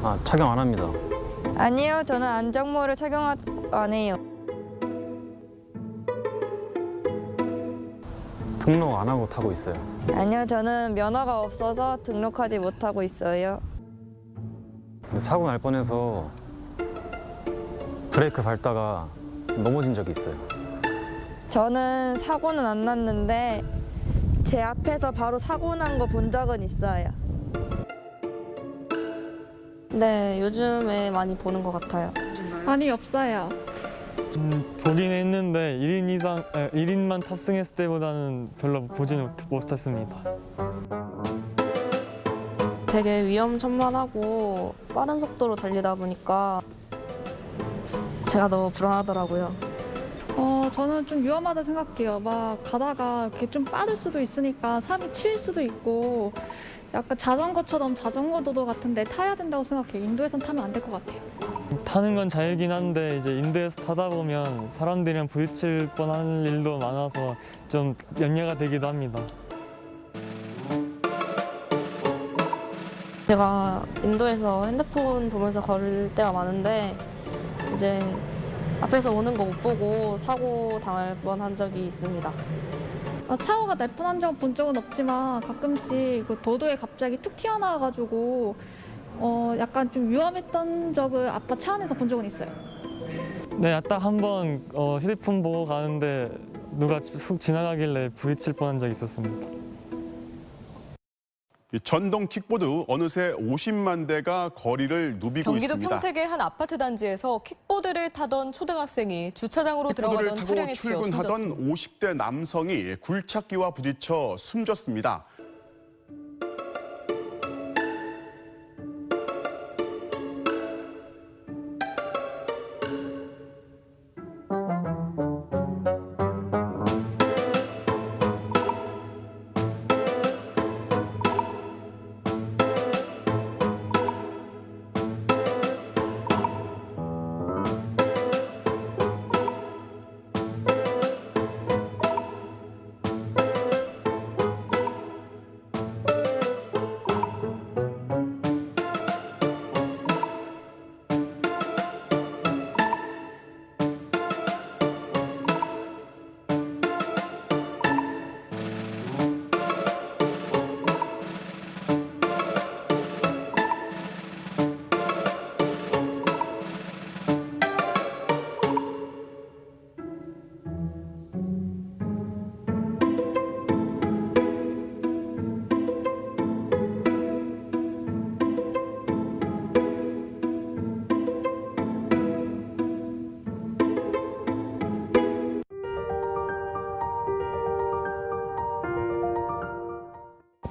아, 착용 안 합니다. 아니요, 저는 안전모를 착용 안 해요. 등록 안 하고 타고 있어요. 아니요, 저는 면허가 없어서 등록하지 못하고 있어요. 근데 사고 날 뻔해서 브레이크 밟다가 넘어진 적이 있어요. 저는 사고는 안 났는데 제 앞에서 바로 사고 난 거 본 적은 있어요. 네, 요즘에 많이 보는 것 같아요. 아니, 없어요. 보긴 했는데 1인만 탑승했을 때보다는 별로 보지는 못했습니다. 되게 위험천만하고 빠른 속도로 달리다 보니까 제가 너무 불안하더라고요. 저는 좀 위험하다 생각해요. 막 가다가 이렇게 좀 빠질 수도 있으니까 사람이 치일 수도 있고 약간 자전거처럼 자전거 도로 같은 데 타야 된다고 생각해요. 인도에선 타면 안 될 것 같아요. 타는 건 자유긴 한데 이제 인도에서 타다 보면 사람들이랑 부딪힐 뻔한 일도 많아서 좀 염려가 되기도 합니다. 제가 인도에서 핸드폰 보면서 걸을 때가 많은데 이제 앞에서 오는 거 못 보고 사고 당할 뻔한 적이 있습니다. 사고가 날 뻔한 적 본 적은 없지만 가끔씩 그 도로에 갑자기 툭 튀어나와가지고 약간 좀 위험했던 적을 아빠 차 안에서 본 적은 있어요. 네, 딱 한 번 휴대폰 보고 가는데 누가 훅 지나가길래 부딪힐 뻔한 적이 있었습니다. 이 전동 킥보드 어느새 50만 대가 거리를 누비고 경기도 있습니다. 평택의 한 아파트 단지에서 킥보드를 타던 초등학생이 주차장으로 킥보드를 들어가던 타고 차량에 치여 출근하던 숨졌습니다. 50대 남성이 굴착기와 부딪혀 숨졌습니다.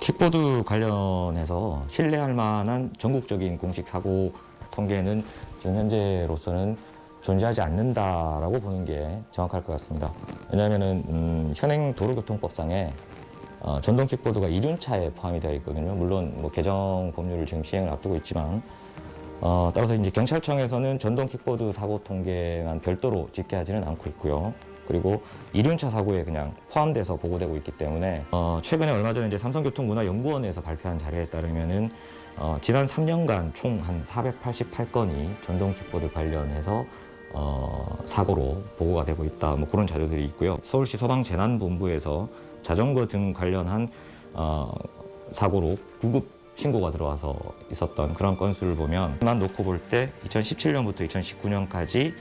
킥보드 관련해서 신뢰할 만한 전국적인 공식 사고 통계는 지금 현재로서는 존재하지 않는다라고 보는 게 정확할 것 같습니다. 왜냐하면 현행 도로교통법상에 전동 킥보드가 이륜차에 포함이 되어 있거든요. 물론 뭐 개정 법률을 지금 시행을 앞두고 있지만 따라서 이제 경찰청에서는 전동 킥보드 사고 통계만 별도로 집계하지는 않고 있고요. 그리고 이륜차 사고에 그냥 포함돼서 보고되고 있기 때문에 최근에 얼마 전에 이제 삼성교통문화연구원에서 발표한 자료에 따르면은 지난 3년간 총 한 488건이 전동 킥보드 관련해서 사고로 보고가 되고 있다. 뭐 그런 자료들이 있고요. 서울시 소방재난본부에서 자전거 등 관련한 사고로 구급 신고가 들어와서 있었던 그런 건수를 보면 만 놓고 볼 때 2017년부터 2019년까지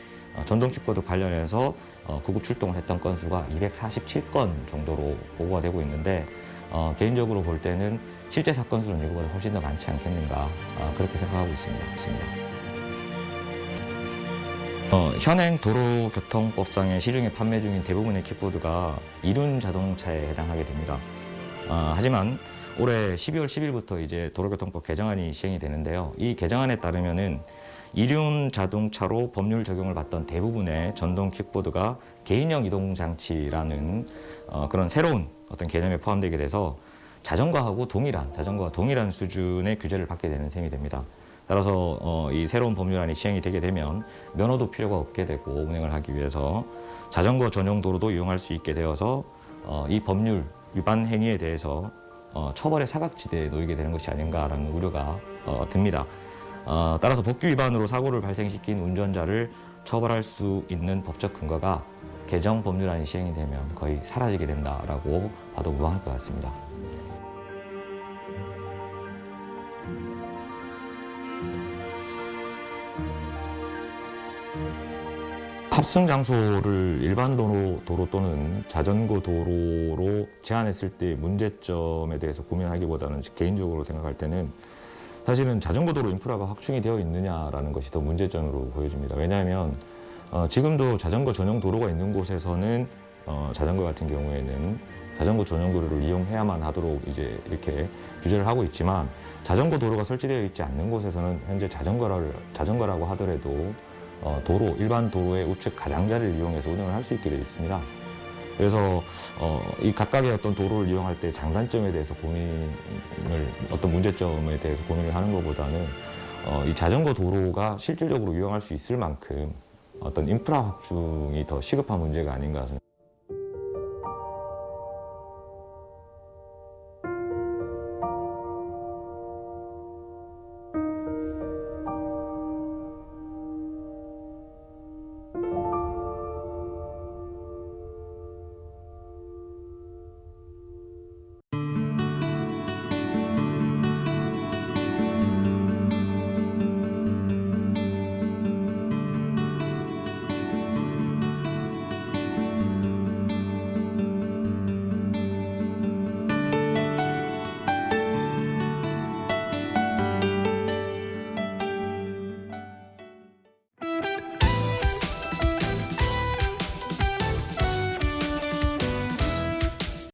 전동 킥보드 관련해서 구급 출동을 했던 건수가 247건 정도로 보고가 되고 있는데 개인적으로 볼 때는 실제 사건 수는 이거보다 훨씬 더 많지 않겠는가 그렇게 생각하고 있습니다. 현행 도로교통법상의 시중에 판매 중인 대부분의 킥보드가 이륜 자동차에 해당하게 됩니다. 하지만 올해 12월 10일부터 이제 도로교통법 개정안이 시행이 되는데요. 이 개정안에 따르면은 이륜 자동차로 법률 적용을 받던 대부분의 전동 킥보드가 개인형 이동장치라는 그런 새로운 어떤 개념에 포함되게 돼서 자전거와 동일한 수준의 규제를 받게 되는 셈이 됩니다. 따라서 이 새로운 법률안이 시행이 되게 되면 면허도 필요가 없게 되고 운행을 하기 위해서 자전거 전용 도로도 이용할 수 있게 되어서 이 법률 위반 행위에 대해서 처벌의 사각지대에 놓이게 되는 것이 아닌가라는 우려가 듭니다. 따라서 법규 위반으로 사고를 발생시킨 운전자를 처벌할 수 있는 법적 근거가 개정 법률안이 시행이 되면 거의 사라지게 된다라고 봐도 무방할 것 같습니다. 탑승 장소를 일반 도로 또는 자전거 도로로 제한했을 때 문제점에 대해서 고민하기보다는 개인적으로 생각할 때는 사실은 자전거 도로 인프라가 확충이 되어 있느냐라는 것이 더 문제점으로 보여집니다. 왜냐하면 지금도 자전거 전용 도로가 있는 곳에서는 자전거 같은 경우에는 자전거 전용 도로를 이용해야만 하도록 이제 이렇게 규제를 하고 있지만 자전거 도로가 설치되어 있지 않는 곳에서는 현재 자전거라고 하더라도 일반 도로의 우측 가장자리를 이용해서 운행을 할 수 있게 되어 있습니다. 그래서 이 각각의 어떤 도로를 이용할 때 장단점에 대해서 어떤 문제점에 대해서 고민을 하는 것보다는 이 자전거 도로가 실질적으로 이용할 수 있을 만큼 어떤 인프라 확충이 더 시급한 문제가 아닌가.